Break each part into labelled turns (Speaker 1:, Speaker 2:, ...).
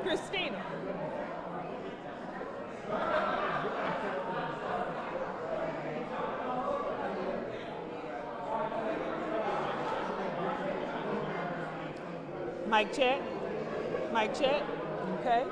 Speaker 1: Christina. Mic check. Mic check. Okay.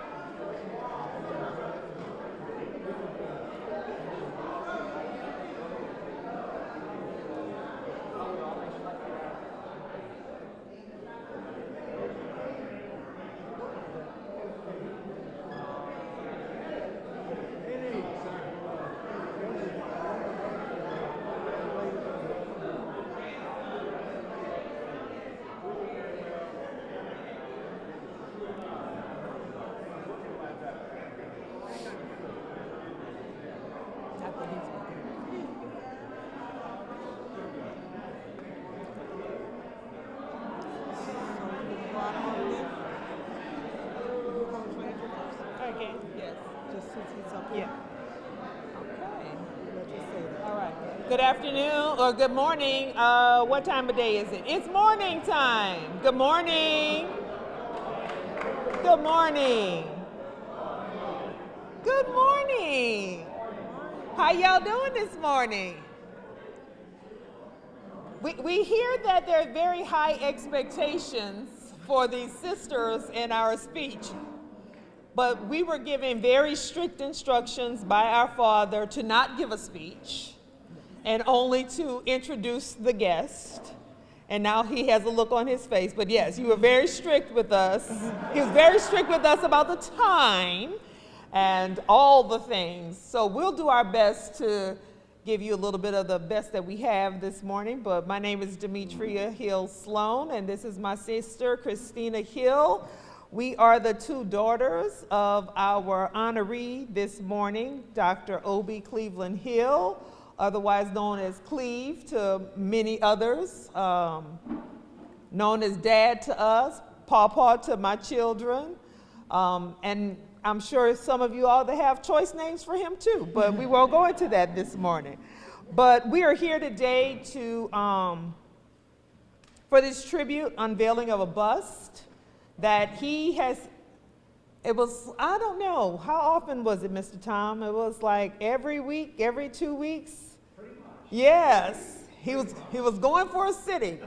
Speaker 1: Good afternoon or good morning. What time of day is it? It's morning time. Good morning. Good morning. Good morning. How y'all doing this morning? We hear that there are very high expectations for these sisters in our speech, but we were given very strict instructions by our father to not give a speech and only to introduce the guest. And now he has a look on his face, but yes, you were very strict with us. He was very strict with us about the time and all the things. So we'll do our best to give you a little bit of the best that we have this morning, but my name is Demetria Hill Sloan, and this is my sister, Christina Hill. We are the two daughters of our honoree this morning, Dr. Obie Cleveland Hill, otherwise known as Cleve to many others, known as Dad to us, Pawpaw to my children, and I'm sure some of you all that have choice names for him too, but we won't go into that this morning. But we are here today to, for this tribute, unveiling of a bust that he has. It was, I don't know, how often was it, Mr. Tom? It was like every week, every 2 weeks? Pretty much. Yes, he was going for a sitting.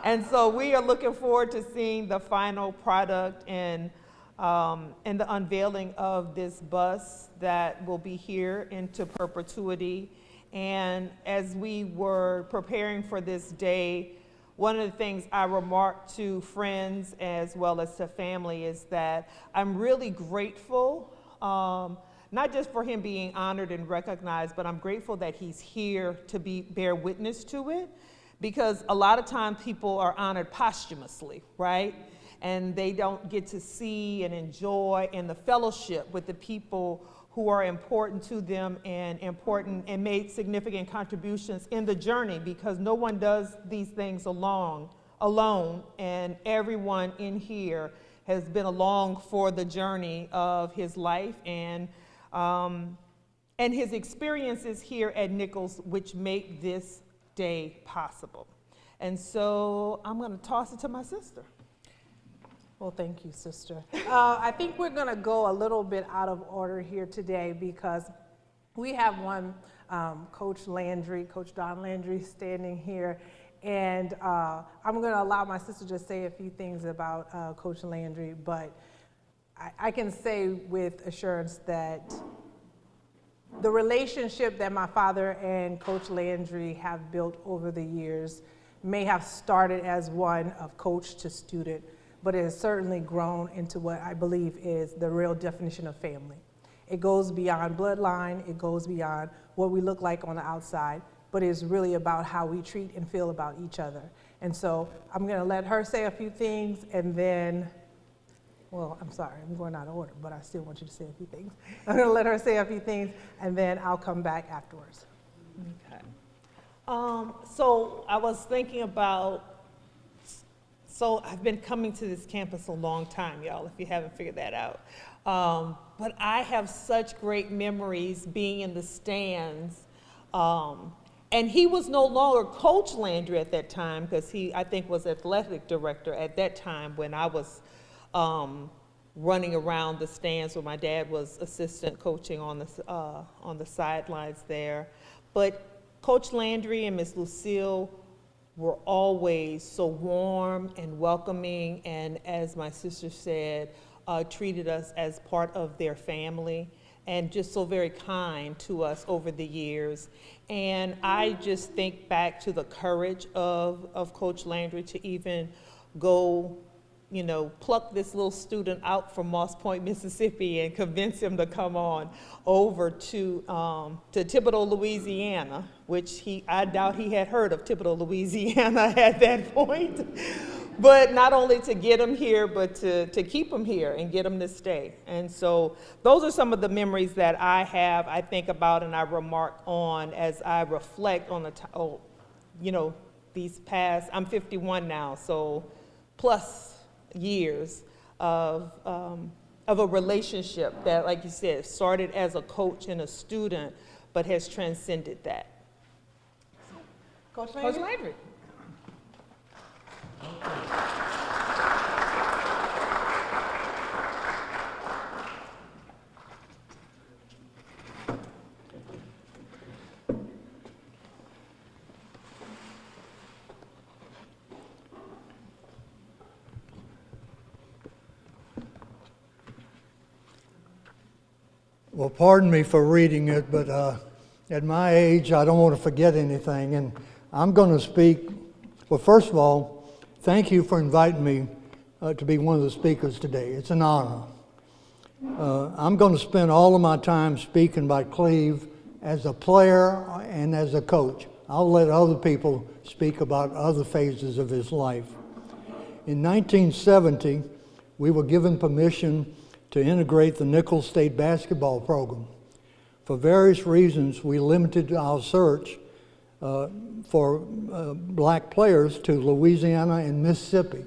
Speaker 1: And so we are looking forward to seeing the final product and the unveiling of this bust that will be here into perpetuity. And as we were preparing for this day, one of the things I remarked to friends as well as to family is that I'm really grateful, not just for him being honored and recognized, but I'm grateful that he's here to bear witness to it, because a lot of times people are honored posthumously, right? And they don't get to see and enjoy and the fellowship with the people who are important to them and made significant contributions in the journey, because no one does these things alone, and everyone in here has been along for the journey of his life and his experiences here at Nicholls, which make this day possible. And so I'm going to toss it to my sister.
Speaker 2: Well, thank you, sister. I think we're going to go a little bit out of order here today because we have one Coach Landry, Coach Don Landry, standing here. And I'm going to allow my sister to say a few things about Coach Landry, but I can say with assurance that the relationship that my father and Coach Landry have built over the years may have started as one of coach to student, but it has certainly grown into what I believe is the real definition of family. It goes beyond bloodline, it goes beyond what we look like on the outside, but it's really about how we treat and feel about each other. And so I'm gonna let her say a few things, and then, well, I'm sorry, I'm going out of order, but I still want you to say a few things. I'm gonna let her say a few things, and then I'll come back afterwards.
Speaker 1: Okay. So I was thinking about, so I've been coming to this campus a long time, y'all, if you haven't figured that out. But I have such great memories being in the stands. And he was no longer Coach Landry at that time, because he, I think, was athletic director at that time when I was running around the stands where my dad was assistant coaching on the sidelines there. But Coach Landry and Miss Lucille were always so warm and welcoming, and as my sister said, treated us as part of their family, and just so very kind to us over the years. And I just think back to the courage of Coach Landry to even go, pluck this little student out from Moss Point, Mississippi, and convince him to come on over to Thibodaux, Louisiana, which I doubt he had heard of Thibodaux, Louisiana at that point. But not only to get him here, but to keep him here and get him to stay. And so those are some of the memories that I have, I think about, and I remark on as I reflect on these past, I'm 51 now, so plus years of a relationship that, like you said, started as a coach and a student, but has transcended that.
Speaker 2: Coach
Speaker 1: Coach
Speaker 2: Landry?
Speaker 1: Landry.
Speaker 3: Well, pardon me for reading it, but at my age, I don't want to forget anything. And I'm going to speak. Well, first of all, thank you for inviting me to be one of the speakers today. It's an honor. I'm going to spend all of my time speaking about Cleve as a player and as a coach. I'll let other people speak about other phases of his life. In 1970, we were given permission to integrate the Nicholls State basketball program. For various reasons, we limited our search for black players to Louisiana and Mississippi.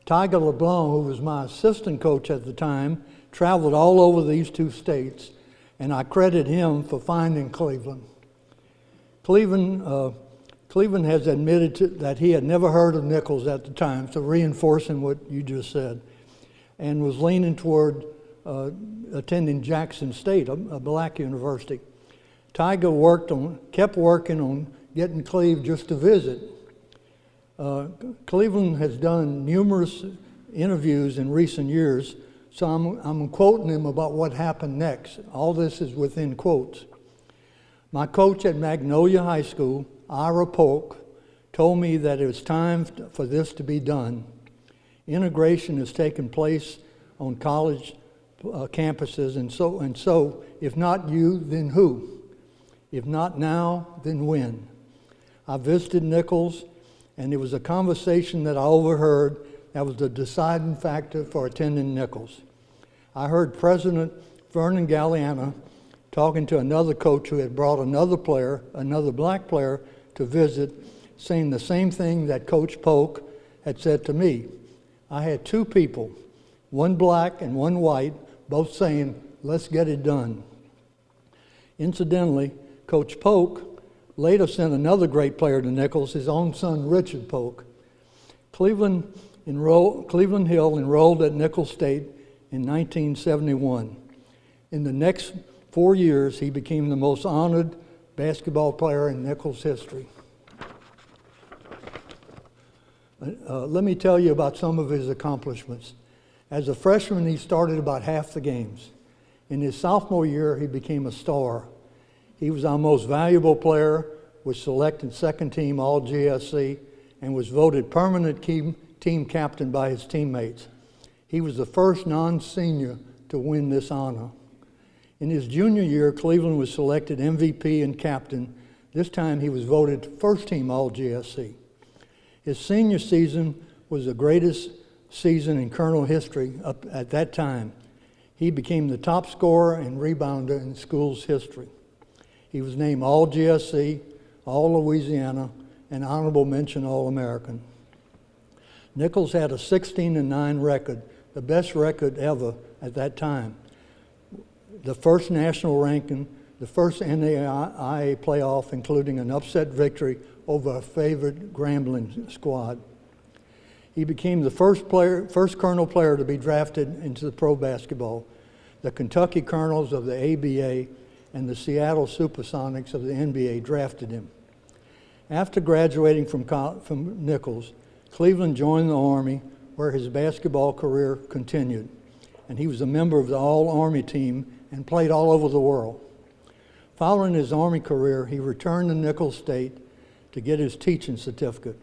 Speaker 3: Tiger LeBlanc, who was my assistant coach at the time, traveled all over these two states, and I credit him for finding Cleveland. Cleveland has admitted that he had never heard of Nicholls at the time, so reinforcing what you just said, and was leaning toward attending Jackson State, a black university. Tiger kept working on getting Cleve just to visit. Cleveland has done numerous interviews in recent years, so I'm quoting him about what happened next. All this is within quotes. My coach at Magnolia High School, Ira Polk, told me that it was time for this to be done. Integration has taken place on college campuses, and so if not you, then who? If not now, then when? I visited Nicholls, and it was a conversation that I overheard that was the deciding factor for attending Nicholls. I heard President Vernon Galliana talking to another coach who had brought another black player, to visit, saying the same thing that Coach Polk had said to me. I had two people, one black and one white, both saying, let's get it done. Incidentally, Coach Polk later sent another great player to Nicholls, his own son, Richard Polk. Cleveland Hill enrolled at Nicholls State in 1971. In the next 4 years, he became the most honored basketball player in Nicholls history. Let me tell you about some of his accomplishments. As a freshman, he started about half the games. In his sophomore year, he became a star. He was our most valuable player, was selected second team All-GSC, and was voted permanent team captain by his teammates. He was the first non-senior to win this honor. In his junior year, Cleveland was selected MVP and captain. This time he was voted first team All-GSC. His senior season was the greatest season in Colonel history up at that time. He became the top scorer and rebounder in school's history. He was named All-GSC, All-Louisiana, and honorable mention All-American. Nicholls had a 16-9 record, the best record ever at that time. The first national ranking, the first NAIA playoff, including an upset victory over a favored Grambling squad. He became the first Colonel player to be drafted into the pro basketball. The Kentucky Colonels of the ABA and the Seattle Supersonics of the NBA drafted him. After graduating from Nicholls, Cleveland joined the Army, where his basketball career continued, and he was a member of the All-Army team and played all over the world. Following his Army career, he returned to Nicholls State to get his teaching certificate.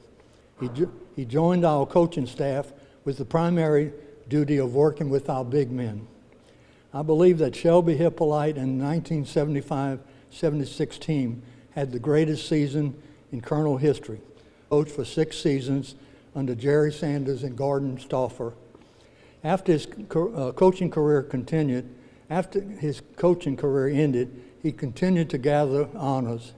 Speaker 3: He joined our coaching staff with the primary duty of working with our big men. I believe that Shelby Hippolyte and the 1975-76 team had the greatest season in Colonel history. Coached for 6 seasons under Jerry Sanders and Gordon Stauffer. After his coaching career ended, he continued to gather honors.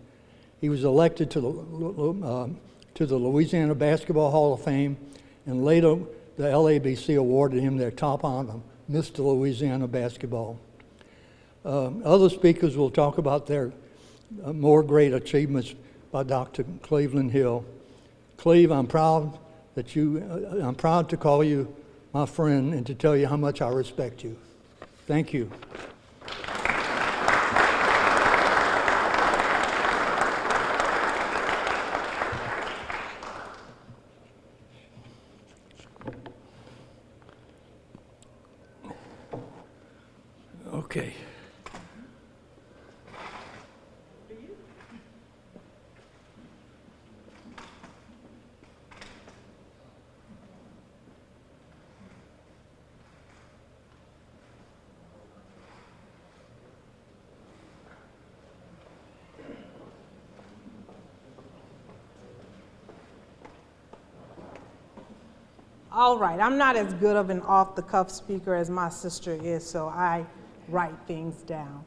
Speaker 3: He was elected to the Louisiana Basketball Hall of Fame, and later the LABC awarded him their top honor, Mr. Louisiana Basketball. Other speakers will talk about their more great achievements by Dr. Cleveland Hill. Cleve, I'm proud to call you my friend and to tell you how much I respect you. Thank you. Okay.
Speaker 2: All right, I'm not as good of an off-the-cuff speaker as my sister is, so I write things down.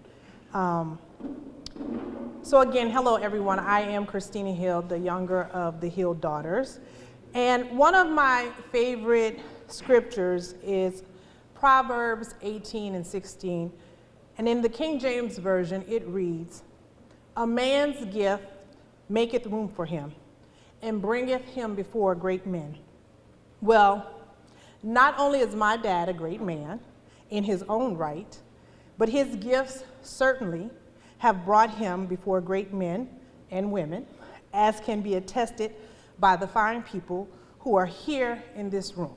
Speaker 2: So again, hello everyone. I am Christina Hill, the younger of the Hill daughters. And one of my favorite scriptures is Proverbs 18:16. And in the King James Version, it reads, "A man's gift maketh room for him, and bringeth him before great men." Well, not only is my dad a great man in his own right, but his gifts certainly have brought him before great men and women, as can be attested by the fine people who are here in this room.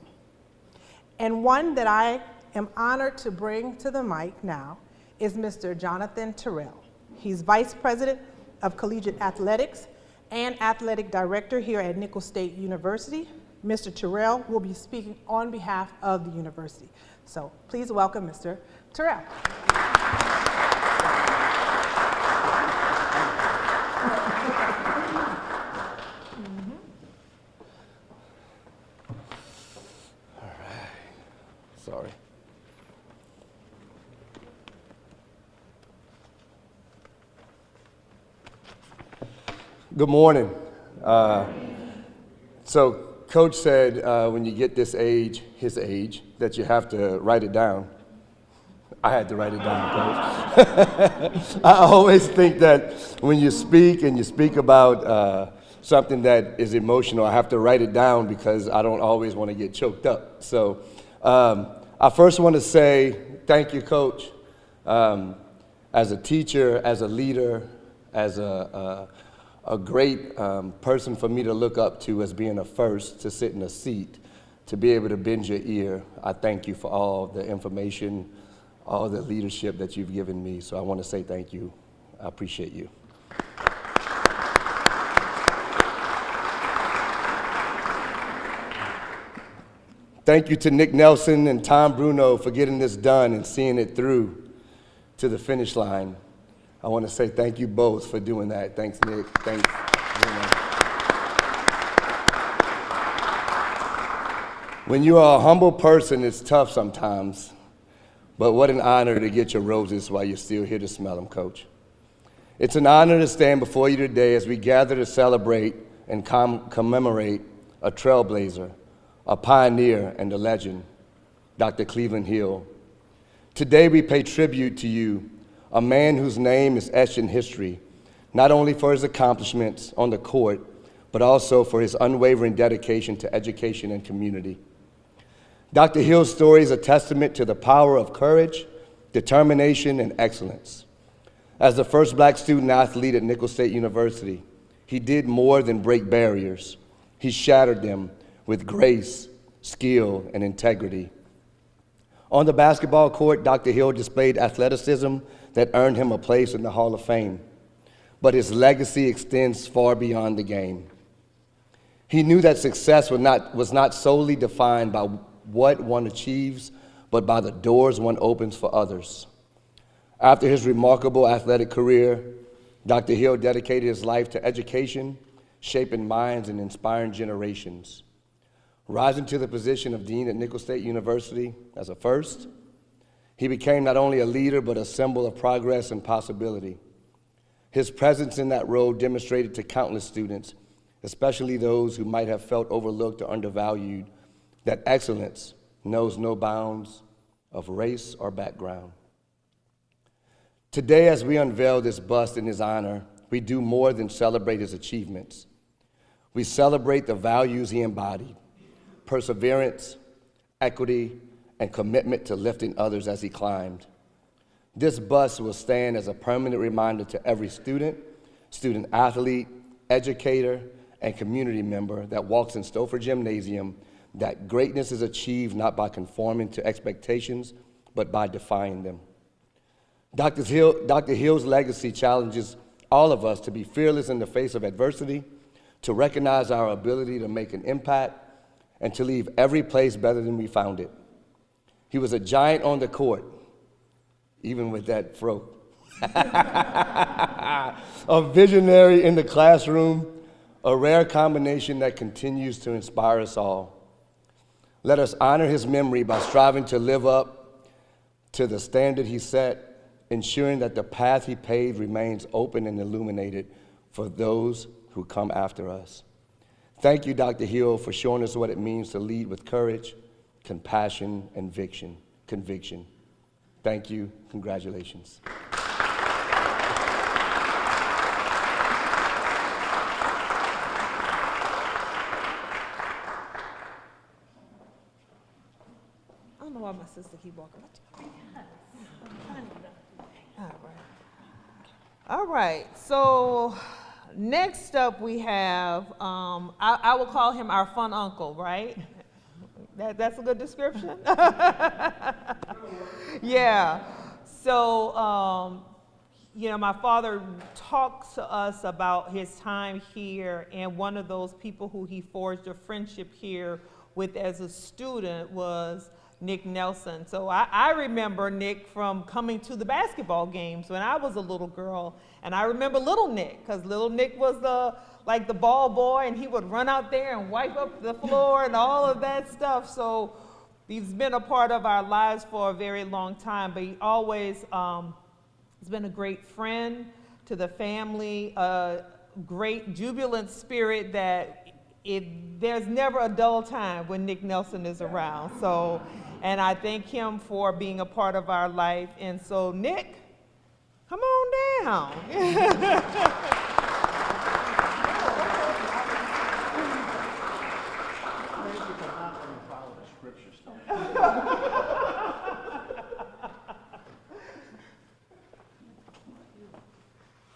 Speaker 2: And one that I am honored to bring to the mic now is Mr. Jonathan Terrell. He's Vice President of Collegiate Athletics and Athletic Director here at Nicholls State University. Mr. Terrell will be speaking on behalf of the university. So please welcome Mr. Terrell.
Speaker 4: All right. Sorry. Good morning. So Coach said when you get this age, his age, that you have to write it down. I had to write it down, Coach. I always think that when you speak and you speak about something that is emotional, I have to write it down because I don't always want to get choked up. So I first want to say thank you, Coach. As a teacher, as a leader, as a great person for me to look up to as being a first to sit in a seat, to be able to bend your ear. I thank you for all the information, all the leadership that you've given me. So I want to say thank you. I appreciate you. Thank you to Nick Nelson and Tom Bruno for getting this done and seeing it through to the finish line. I want to say thank you both for doing that. Thanks, Nick. Thanks, Bruno. When you are a humble person, it's tough sometimes, but what an honor to get your roses while you're still here to smell them, Coach. It's an honor to stand before you today as we gather to celebrate and commemorate a trailblazer, a pioneer, and a legend, Dr. Cleveland Hill. Today we pay tribute to you, a man whose name is etched in history, not only for his accomplishments on the court, but also for his unwavering dedication to education and community. Dr. Hill's story is a testament to the power of courage, determination, and excellence. As the first black student athlete at Nicholls State University, he did more than break barriers. He shattered them with grace, skill, and integrity. On the basketball court, Dr. Hill displayed athleticism that earned him a place in the Hall of Fame. But his legacy extends far beyond the game. He knew that success was not solely defined by what one achieves, but by the doors one opens for others. After his remarkable athletic career, Dr. Hill dedicated his life to education, shaping minds and inspiring generations. Rising to the position of dean at Nicholls State University as a first, he became not only a leader, but a symbol of progress and possibility. His presence in that role demonstrated to countless students, especially those who might have felt overlooked or undervalued, that excellence knows no bounds of race or background. Today, as we unveil this bust in his honor, we do more than celebrate his achievements. We celebrate the values he embodied: perseverance, equity, and commitment to lifting others as he climbed. This bust will stand as a permanent reminder to every student, student athlete, educator, and community member that walks in Stouffer Gymnasium that greatness is achieved not by conforming to expectations, but by defying them. Dr. Hill's legacy challenges all of us to be fearless in the face of adversity, to recognize our ability to make an impact, and to leave every place better than we found it. He was a giant on the court, even with that fro. A visionary in the classroom, a rare combination that continues to inspire us all. Let us honor his memory by striving to live up to the standard he set, ensuring that the path he paved remains open and illuminated for those who come after us. Thank you, Dr. Hill, for showing us what it means to lead with courage, compassion, and conviction. Thank you. Congratulations.
Speaker 1: I don't know why my sister keep walking. All right. So next up we have, I will call him our fun uncle, right? That's a good description? Yeah. So, my father talks to us about his time here, and one of those people who he forged a friendship here with as a student was Nick Nelson. So I remember Nick from coming to the basketball games when I was a little girl, and I remember little Nick, because little Nick was the ball boy, and he would run out there and wipe up the floor and all of that stuff. So he's been a part of our lives for a very long time, but he always has been a great friend to the family, a great jubilant spirit that there's never a dull time when Nick Nelson is around. So, and I thank him for being a part of our life. And so, Nick, come on down.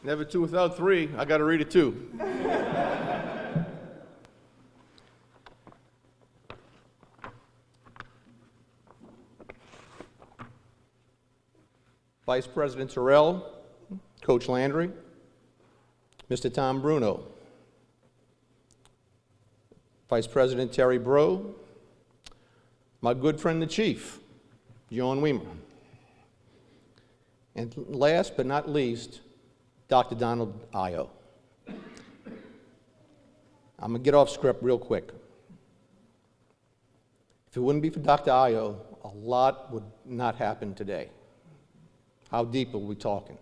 Speaker 5: Never two without three. I got to read it too. Vice President Terrell, Coach Landry, Mr. Tom Bruno, Vice President Terry Bro, my good friend the Chief, John Houma, and last but not least, Dr. Donald Ayo. I'm going to get off script real quick. If it wouldn't be for Dr. Ayo, a lot would not happen today. How deep are we talking?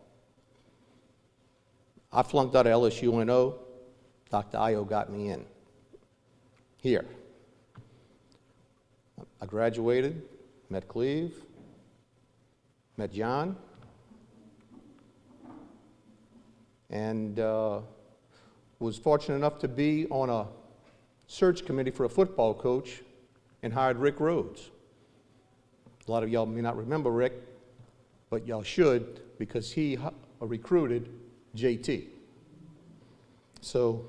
Speaker 5: I flunked out of LSU in '00. Dr. Ayo got me in. Here. I graduated, met Cleve, met John, and was fortunate enough to be on a search committee for a football coach and hired Rick Rhodes. A lot of y'all may not remember Rick, but y'all should, because he recruited JT. So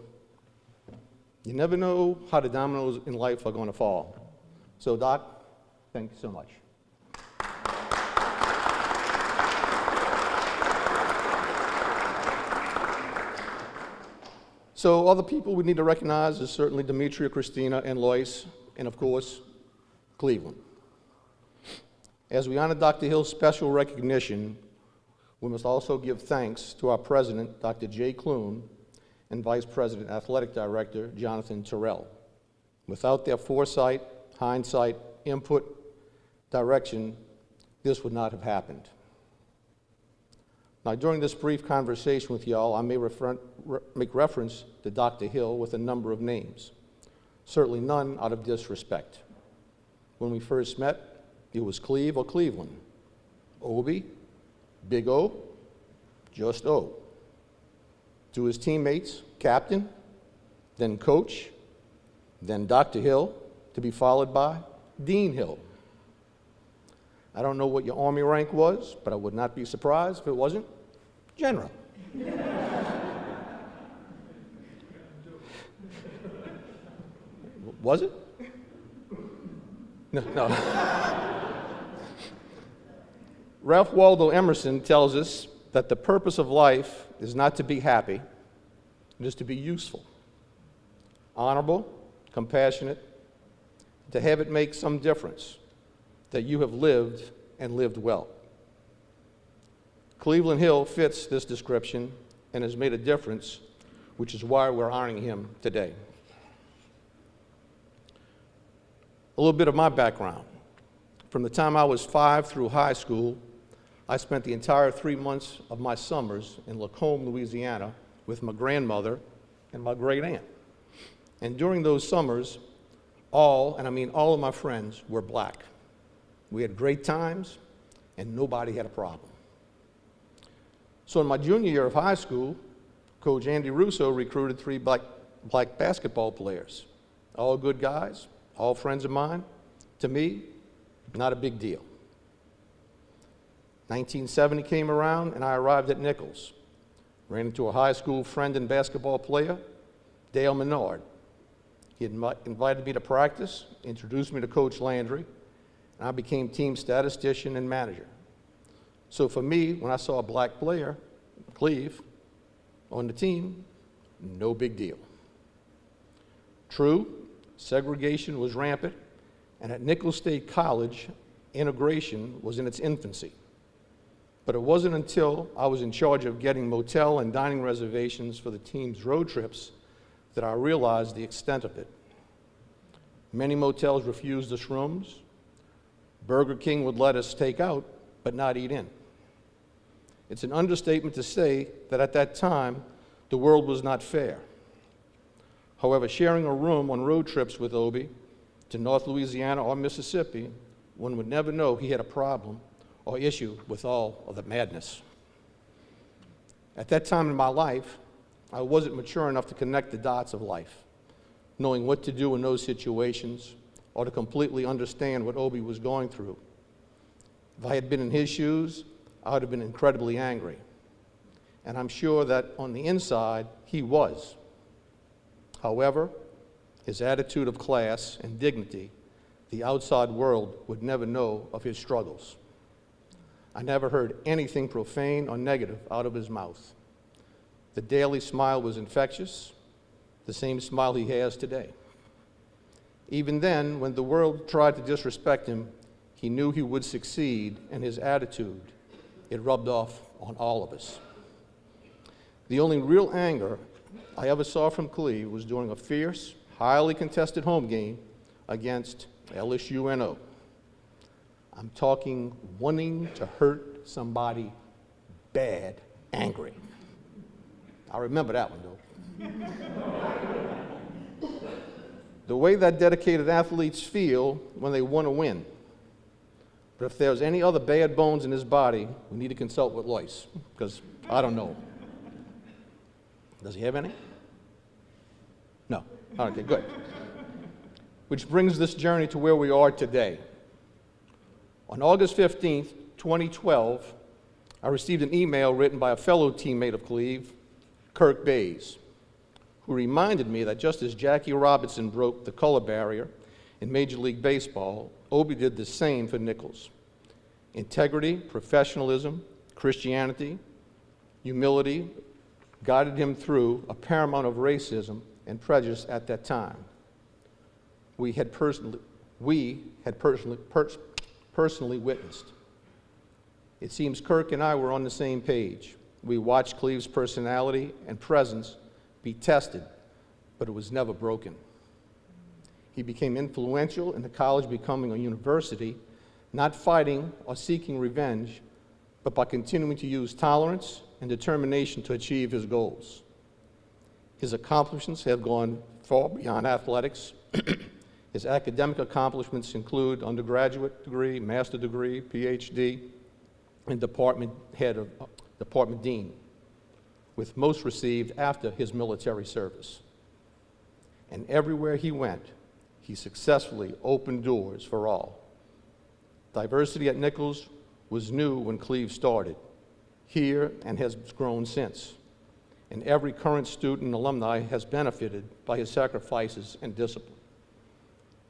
Speaker 5: you never know how the dominoes in life are going to fall. So Doc, thank you so much. So other people we need to recognize is certainly Demetria, Christina, and Lois, and of course, Cleveland. As we honor Dr. Hill's special recognition, we must also give thanks to our president, Dr. Jay Clune, and Vice President, Athletic Director, Jonathan Terrell. Without their foresight, hindsight, input, direction, this would not have happened. Now, during this brief conversation with y'all, I may make reference to Dr. Hill with a number of names, certainly none out of disrespect. When we first met, it was Cleve or Cleveland, Obi, Big O, just O. To his teammates, Captain, then Coach, then Dr. Hill, to be followed by Dean Hill. I don't know what your Army rank was, but I would not be surprised if it wasn't General. Was it? No. Ralph Waldo Emerson tells us that the purpose of life is not to be happy, it is to be useful, honorable, compassionate, to have it make some difference, that you have lived and lived well. Cleveland Hill fits this description and has made a difference, which is why we're honoring him today. A little bit of my background. From the time I was 5 through high school, I spent the entire 3 months of my summers in Lacombe, Louisiana, with my grandmother and my great aunt. And during those summers, all, and I mean all of my friends, were black. We had great times, and nobody had a problem. So in my junior year of high school, Coach Andy Russo recruited 3 black basketball players. All good guys, all friends of mine. To me, not a big deal. 1970 came around, and I arrived at Nicholls. Ran into a high school friend and basketball player, Dale Menard. He invited me to practice, introduced me to Coach Landry, and I became team statistician and manager. So for me, when I saw a black player, Cleve, on the team, no big deal. True, segregation was rampant, and at Nicholls State College, integration was in its infancy. But it wasn't until I was in charge of getting motel and dining reservations for the team's road trips that I realized the extent of it. Many motels refused us rooms. Burger King would let us take out, but not eat in. It's an understatement to say that at that time, the world was not fair. However, sharing a room on road trips with Obi to North Louisiana or Mississippi, one would never know he had a problem or issue with all of the madness. At that time in my life, I wasn't mature enough to connect the dots of life, knowing what to do in those situations or to completely understand what Obi was going through. If I had been in his shoes, I would have been incredibly angry. And I'm sure that on the inside, he was. However, his attitude of class and dignity, the outside world would never know of his struggles. I never heard anything profane or negative out of his mouth. The daily smile was infectious, the same smile he has today. Even then, when the world tried to disrespect him, he knew he would succeed, and his attitude, it rubbed off on all of us. The only real anger I ever saw from Cleve was during a fierce, highly contested home game against LSUNO. I'm talking wanting to hurt somebody bad, angry. I remember that one, though. The way that dedicated athletes feel when they want to win. But if there's any other bad bones in his body, we need to consult with Lois, because I don't know. Does he have any? Okay, good. Which brings this journey to where we are today. On August 15th, 2012, I received an email written by a fellow teammate of Cleve, Kirk Bays, who reminded me that just as Jackie Robinson broke the color barrier in Major League Baseball, Obi did the same for Nicholls. Integrity, professionalism, Christianity, humility guided him through a paramount of racism and prejudice at that time. We had personally witnessed. It seems Kirk and I were on the same page. We watched Cleve's personality and presence be tested, but it was never broken. He became influential in the college becoming a university, not fighting or seeking revenge, but by continuing to use tolerance and determination to achieve his goals. His accomplishments have gone far beyond athletics. His academic accomplishments include undergraduate degree, master degree, PhD, and department dean, with most received after his military service. And everywhere he went, he successfully opened doors for all. Diversity at Nicholls was new when Cleve started, here and has grown since. And every current student and alumni has benefited by his sacrifices and discipline.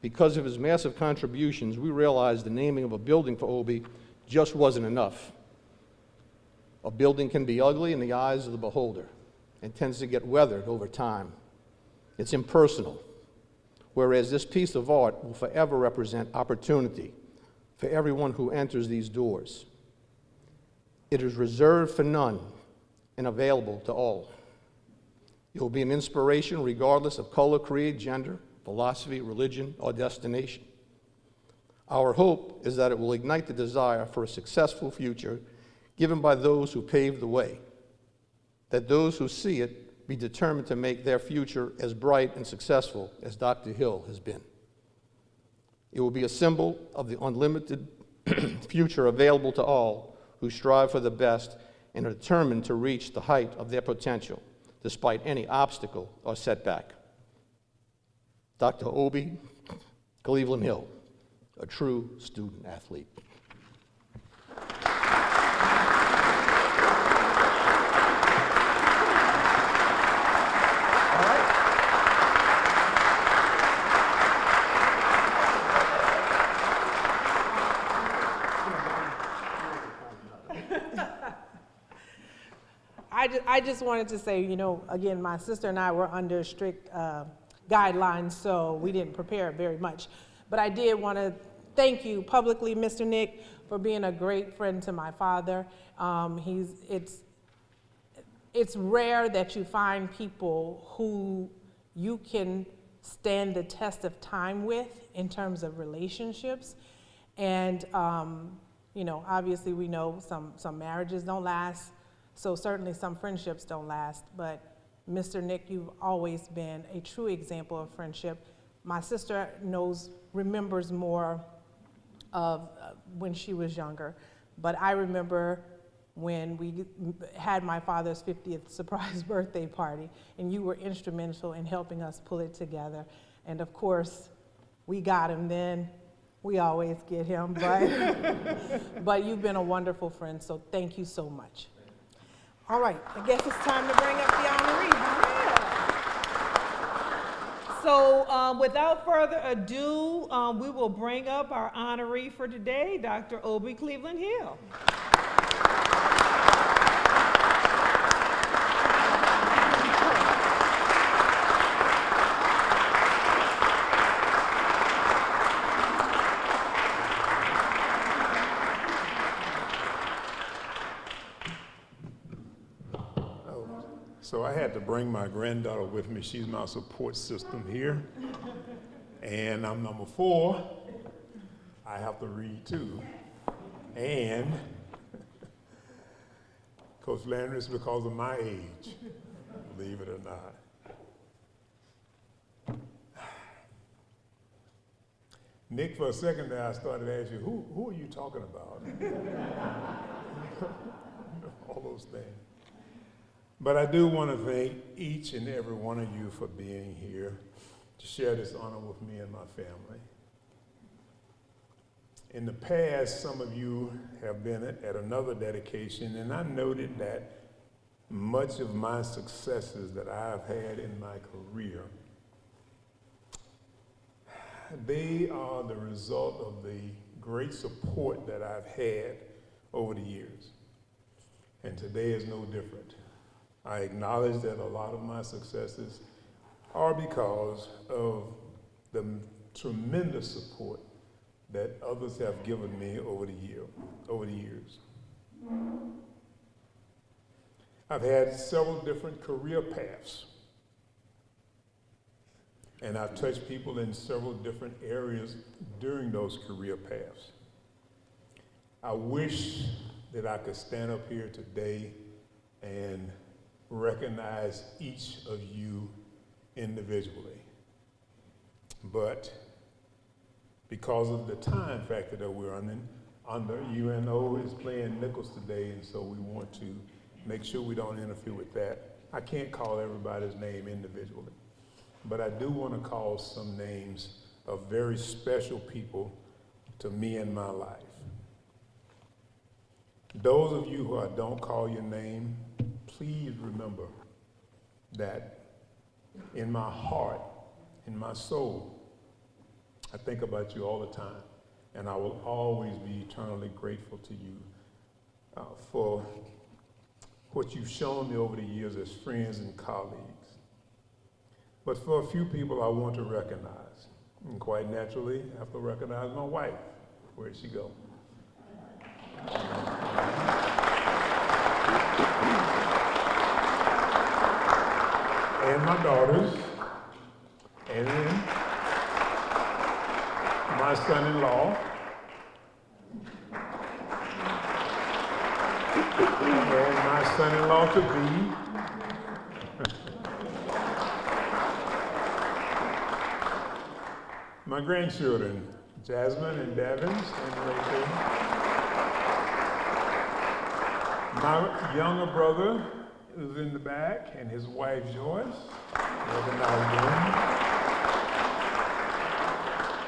Speaker 5: Because of his massive contributions, we realized the naming of a building for Obi just wasn't enough. A building can be ugly in the eyes of the beholder and tends to get weathered over time. It's impersonal, whereas this piece of art will forever represent opportunity for everyone who enters these doors. It is reserved for none and available to all. It will be an inspiration regardless of color, creed, gender, philosophy, religion, or destination. Our hope is that it will ignite the desire for a successful future given by those who paved the way, that those who see it be determined to make their future as bright and successful as Dr. Hill has been. It will be a symbol of the unlimited future available to all who strive for the best and are determined to reach the height of their potential, despite any obstacle or setback. Dr. Obi Cleveland Hill, a true student athlete.
Speaker 2: I just wanted to say, you know, again, my sister and I were under strict guidelines, so we didn't prepare very much. But I did want to thank you publicly, Mr. Nick, for being a great friend to my father. It's rare that you find people who you can stand the test of time with in terms of relationships. And, you know, obviously we know some marriages don't last, so certainly some friendships don't last, but Mr. Nick, you've always been a true example of friendship. My sister remembers more of when she was younger, but I remember when we had my father's 50th surprise birthday party, and you were instrumental in helping us pull it together. And of course, we got him then. We always get him, but you've been a wonderful friend, so thank you so much. All right, I guess it's time to bring up the honoree.
Speaker 1: So without further ado, we will bring up our honoree for today, Dr. Obi Cleveland Hill.
Speaker 6: So I had to bring my granddaughter with me. She's my support system here. And I'm number 4. I have to read too. And Coach Landry, it's because of my age, believe it or not. Nick, for a second there, I started to ask you, who are you talking about? All those things. But I do want to thank each and every one of you for being here. to share this honor with me and my family. In the past, some of you have been at another dedication, and I noted that much of my successes that I've had in my career, they are the result of the great support that I've had over the years. And today is no different. I acknowledge that a lot of my successes are because of the tremendous support that others have given me over the years. I've had several different career paths, and I've touched people in several different areas during those career paths. I wish that I could stand up here today and recognize each of you individually, but because of the time factor that we're under, UNO is playing Nicholls today, and so we want to make sure we don't interfere with that. I can't call everybody's name individually, but I do want to call some names of very special people to me in my life. Those of you who I don't call your name, please remember that in my heart, in my soul, I think about you all the time, and I will always be eternally grateful to you for what you've shown me over the years as friends and colleagues. But for a few people I want to recognize, and quite naturally, I have to recognize my wife. Where'd she go? And my daughters, and then my son-in-law, and my son-in-law to be, my grandchildren, Jasmine and Devin, standing right there. My younger brother who's in the back, and his wife Joyce,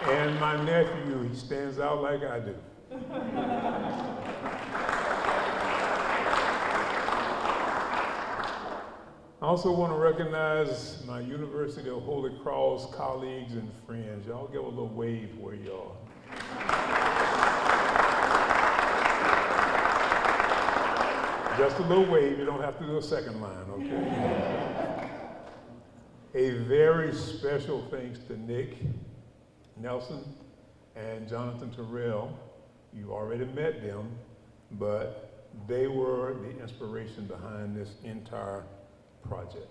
Speaker 6: and my nephew, he stands out like I do. I also want to recognize my University of Holy Cross colleagues and friends. Y'all give a little wave where you are. Just a little wave, you don't have to do a second line, okay? A very special thanks to Nick Nelson and Jonathan Terrell. You already met them, but they were the inspiration behind this entire project.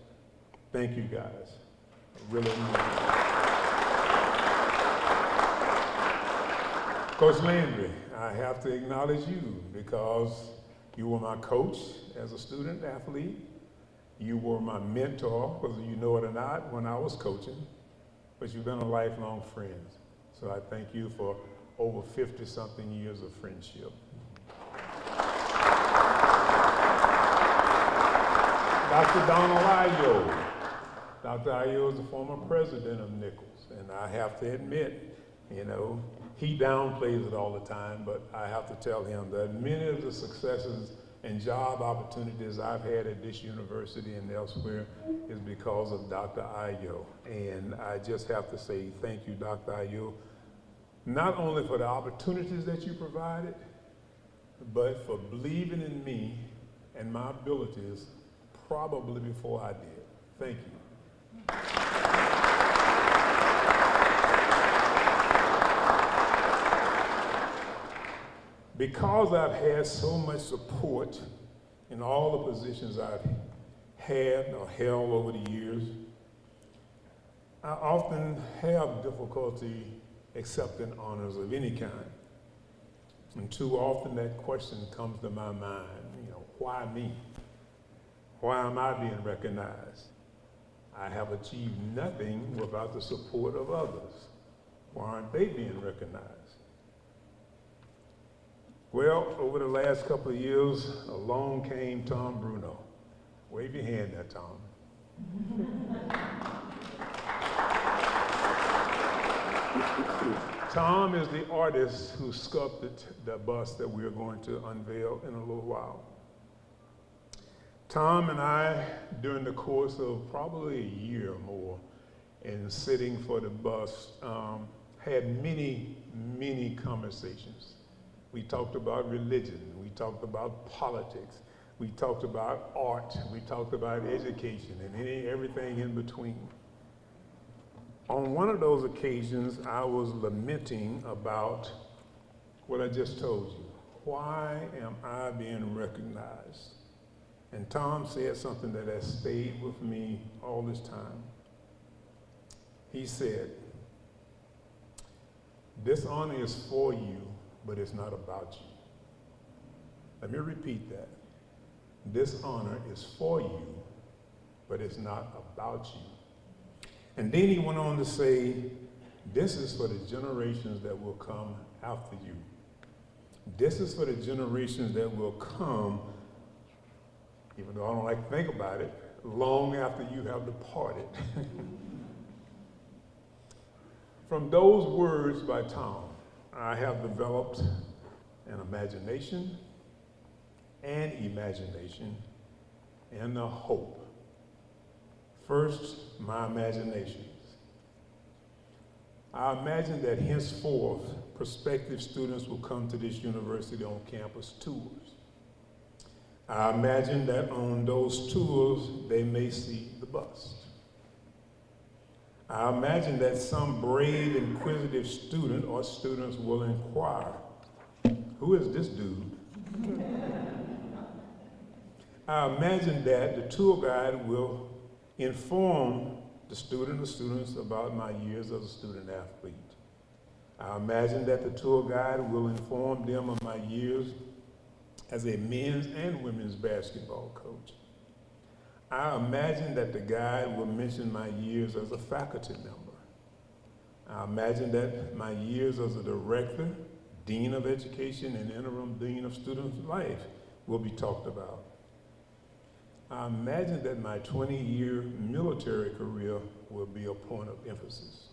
Speaker 6: Thank you guys. I really mean it. Coach Landry, I have to acknowledge you because you were my coach as a student athlete. You were my mentor, whether you know it or not, when I was coaching, but you've been a lifelong friend. So I thank you for over 50-something years of friendship. Dr. Donald Ayo. Dr. Ayo is the former president of Nicholls, and I have to admit, you know, he downplays it all the time, but I have to tell him that many of the successes and job opportunities I've had at this university and elsewhere is because of Dr. Ayo. And I just have to say thank you, Dr. Ayo, not only for the opportunities that you provided, but for believing in me and my abilities probably before I did. Thank you. Because I've had so much support in all the positions I've had or held over the years, I often have difficulty accepting honors of any kind. And too often that question comes to my mind, you know, why me? Why am I being recognized? I have achieved nothing without the support of others. Why aren't they being recognized? Well, over the last couple of years, along came Tom Bruno. Wave your hand there, Tom. Tom is the artist who sculpted the bust that we are going to unveil in a little while. Tom and I, during the course of probably a year or more in sitting for the bust, had many, many conversations. We talked about religion, we talked about politics, we talked about art, we talked about education, and everything in between. On one of those occasions, I was lamenting about what I just told you. Why am I being recognized? And Tom said something that has stayed with me all this time. He said, "This honor is for you, but it's not about you." Let me repeat that. This honor is for you, but it's not about you. And then he went on to say, "This is for the generations that will come after you. This is for the generations that will come, even though I don't like to think about it, long after you have departed." From those words by Tom, I have developed an imagination and a hope. First, my imaginations. I imagine that henceforth, prospective students will come to this university on campus tours. I imagine that on those tours, they may see the bust. I imagine that some brave, inquisitive student or students will inquire, "Who is this dude?" I imagine that the tour guide will inform the student or students about my years as a student athlete. I imagine that the tour guide will inform them of my years as a men's and women's basketball coach. I imagine that the guide will mention my years as a faculty member. I imagine that my years as a director, dean of education, and interim dean of student life will be talked about. I imagine that my 20-year military career will be a point of emphasis.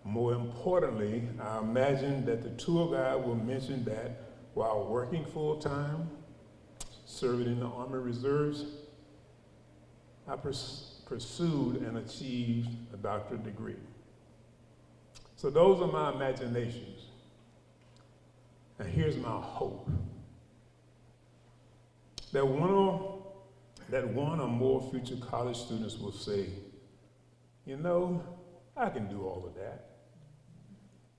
Speaker 6: More importantly, I imagine that the tour guide will mention that while working full-time, serving in the Army Reserves, I pursued and achieved a doctorate degree. So those are my imaginations. And here's my hope. That one or more future college students will say, "You know, I can do all of that."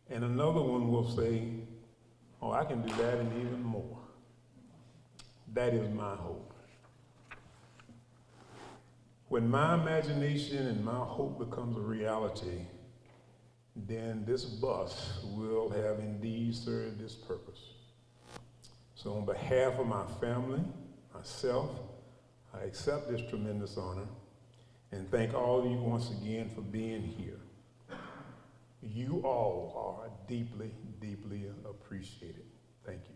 Speaker 6: And another one will say, "Oh, I can do that and even more." That is my hope. When my imagination and my hope becomes a reality, then this bus will have indeed served this purpose. So on behalf of my family, myself, I accept this tremendous honor and thank all of you once again for being here. You all are deeply, deeply appreciated. Thank you.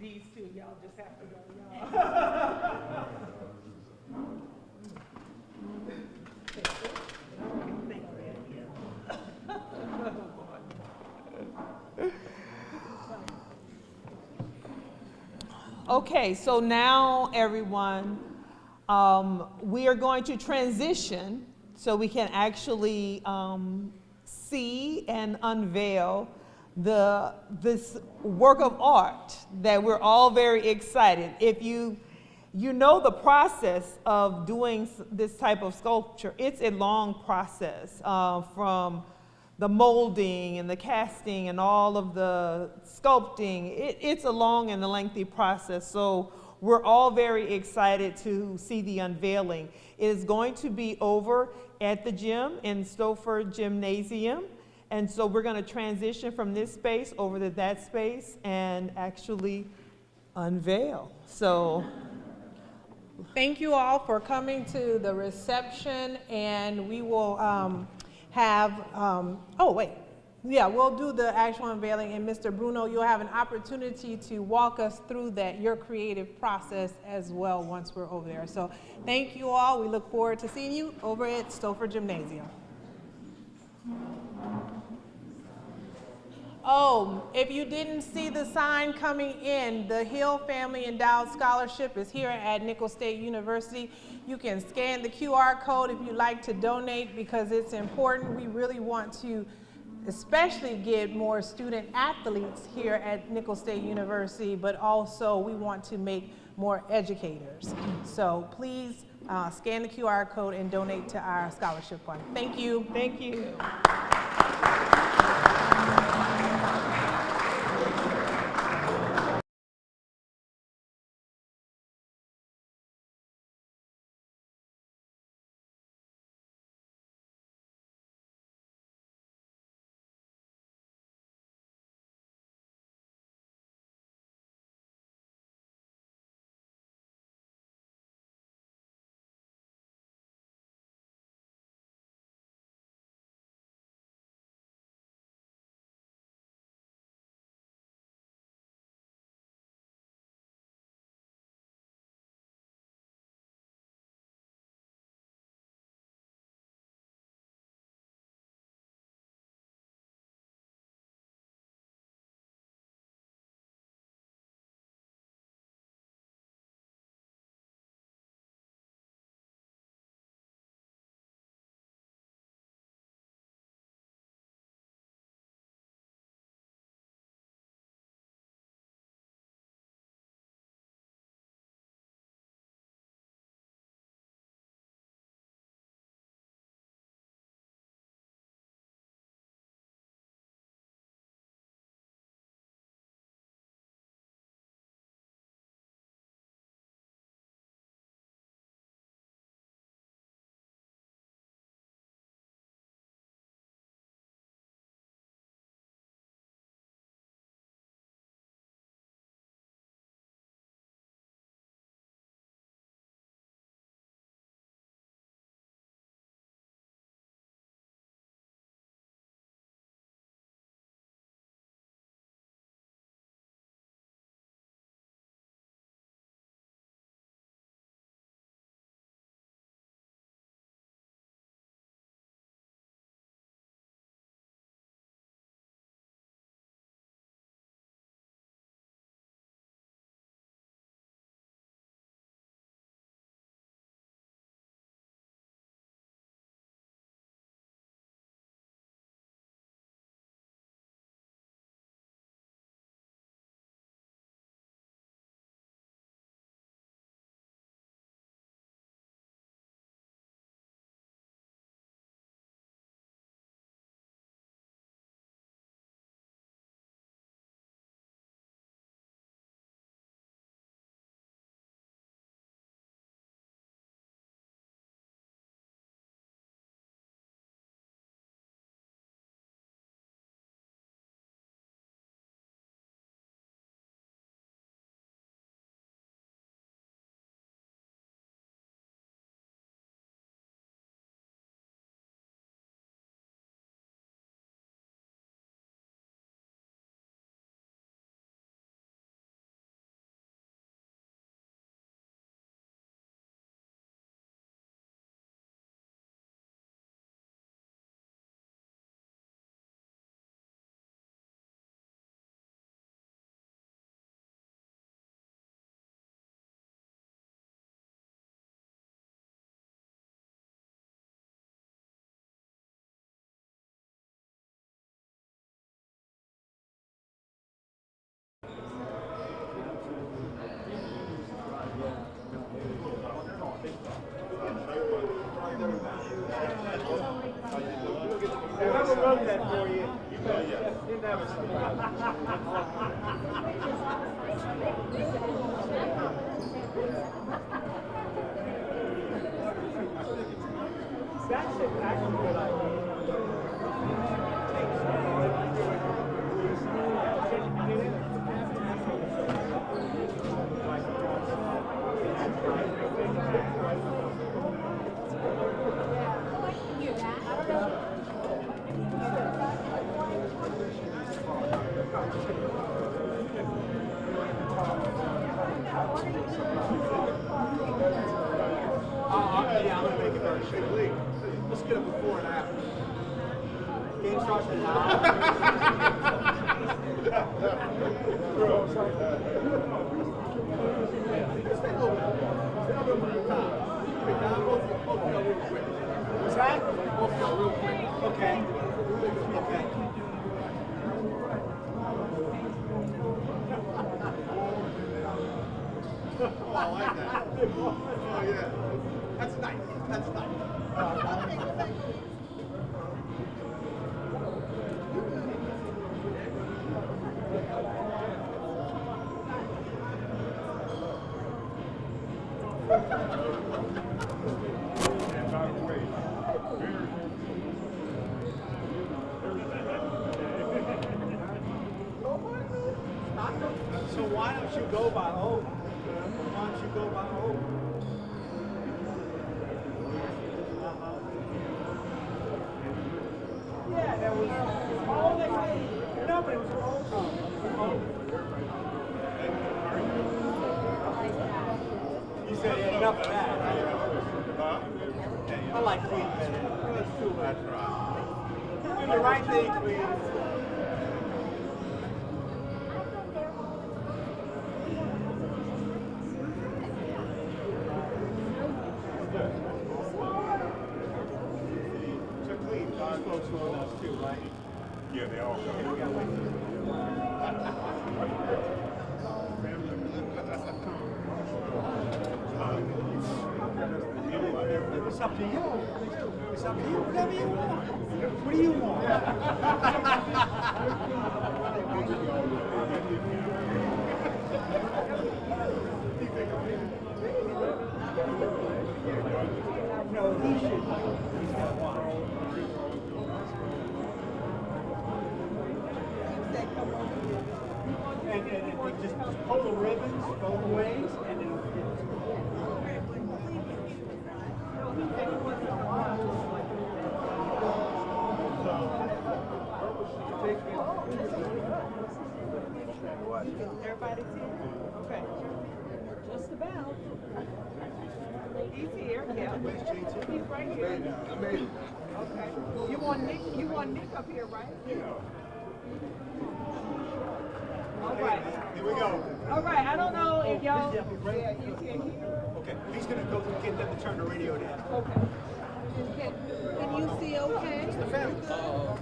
Speaker 1: These two, y'all just have to go, y'all. Okay, so now everyone, we are going to transition so we can actually see and unveil this work of art that we're all very excited. If you know the process of doing this type of sculpture, it's a long process from the molding and the casting and all of the sculpting. It's a long and a lengthy process. So we're all very excited to see the unveiling. It is going to be over at the gym in Stoffer Gymnasium. And so we're going to transition from this space over to that space and actually unveil. So
Speaker 2: Thank you all for coming to the reception, and we will we'll do the actual unveiling, and Mr. Bruno, you'll have an opportunity to walk us through your creative process as well once we're over there. So thank you all. We look forward to seeing you over at Stouffer Gymnasium. Oh, if you didn't see the sign coming in, the Hill Family Endowed Scholarship is here at Nicholls State University. You can scan the QR code if you'd like to donate, because it's important. We really want to especially get more student athletes here at Nicholls State University, but also we want to make more educators. So please scan the QR code and donate to our scholarship fund. Thank you.
Speaker 1: Thank you.
Speaker 7: Yeah, I'm gonna make it very quick. Let's get a before and after. Game starts What's that? Real quick. Okay. Okay. Oh, I like that. Oh, yeah. That's nice. That's nice.
Speaker 6: And by the way,
Speaker 7: So why don't you go by O? Why don't you go by O? Yeah, there was all that way. No, but it was O. You said yeah, enough of that. I like Cleveland better. That's too much. Do the right thing, Cleveland. So Cleve, those folks know us too, right?
Speaker 6: yeah, they all
Speaker 7: It's up to you. It's up to you. Whatever you want. What do you want? No, he should. He's got and just pull the ribbons both ways, and then
Speaker 1: Everybody's here? Okay. Just about. He's here, yeah. He's right here. Okay. You want Nick up here, right? Yeah. All right.
Speaker 7: here we go.
Speaker 1: All right, I don't know if y'all, yeah, you can hear.
Speaker 7: Okay, he's gonna go get them to turn the radio down.
Speaker 1: Okay. Can you see okay?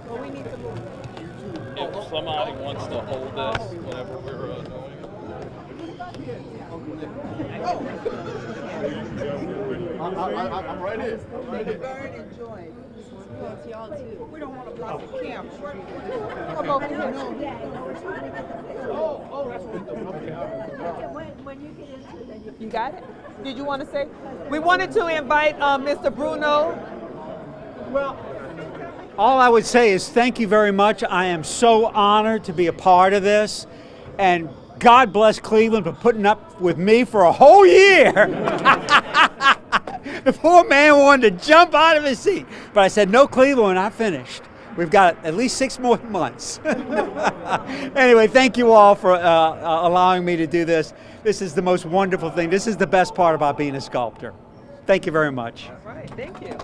Speaker 1: Well, we need to move.
Speaker 8: If somebody wants to hold this whenever we're doing it.
Speaker 4: I'm right here.
Speaker 1: Burn and join. Y'all too. We don't want to block the camera. Come over here.
Speaker 7: Oh, that's what
Speaker 1: When you get into it, then you got it? Did you want to say? We wanted to invite Mr. Bruno.
Speaker 7: Well, all I would say is thank you very much. I am so honored to be a part of this. And God bless Cleveland for putting up with me for a whole year. The poor man wanted to jump out of his seat. But I said, no, Cleveland, when I finished. We've got at least 6 more months. Anyway, thank you all for allowing me to do this. This is the most wonderful thing. This is the best part about being a sculptor. Thank you very much.
Speaker 1: All right, thank you.